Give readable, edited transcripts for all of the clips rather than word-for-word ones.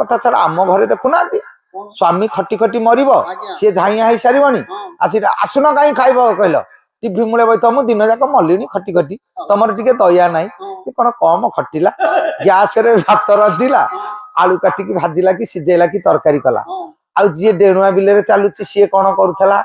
कथा छाड़ आम घरे देखुना स्वामी खटी खटी मरिब सी झाइया हो सारी आसी आसुन कहीं खाइब कहल टीवी मूले बैठ मु दिन जाक मल्लिनी खटी खटी तुमर टिके दया नाई कौन कम खटिला गैस रे भात रांधिला आलू काटिकी भाजिला कि सिझेला कि तरकारी कला आ जी डेणुआ बिल चलुची सी कौन करूला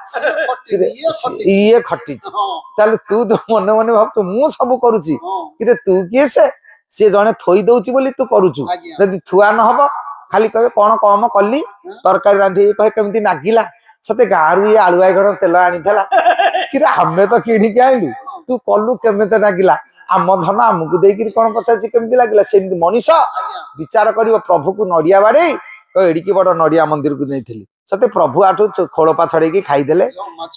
ये खटी तू तो मन मन भाव मु सब करुची कि तू किए से जने थोई दउची बोली तू करुचु जदि थुआ न हबो खाली कहे कौन कम कली तरकारी रांधि कहे केमती नागिला सते गाँव ये आलू बाइगण तेल आनीला कि आमे तो किणिक आइलु तू कलु केमते नागिला आम धन आमको देकर कौन पचार केमती लगे से मनीष विचार कर प्रभु को नड़िया बाड़े एडिकी बड़ नड़िया मंदिर को नहीं सते प्रभु आठू खोलपा छड़े खाईदे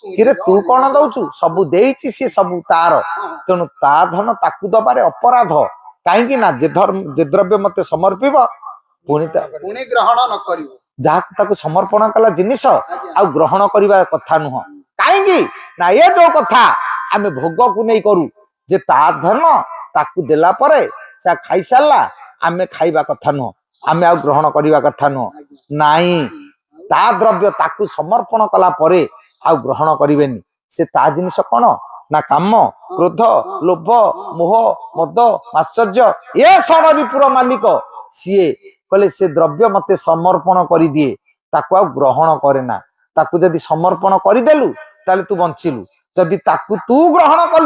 कि तू कौन दौचु सबू देची सी सबू तार तेणु ता धन ताकू दबारे अपराध कहीं ना जे द्रव्य मत समर्पिब पुणी ग्रहण न करिवो जहाँ समर्पण कला जिनिस आ ग्रहण करने कथा नुह कहीं ना ये जो कथा आम भोग को नहीं करू जे ता धन ताकू देला परे से खाई सारा आम खाइबा कथा नुह आम आ ग्रहण करने कथा नुह नाई ता द्रव्य ताकू समर्पण कला परे आ ग्रहण करेनि से ता जिनिस कौन ना काम क्रोध लोभ मोह मद आश्चर्य ये षड़रिपुर मालिक सीए कहले से द्रव्य मते समर्पण कर दिए ताकू आ ग्रहण करे ना ताकू जदि समर्पण करदेलु ताले तू बंचिलु जदि ताकू तू ग्रहण कलु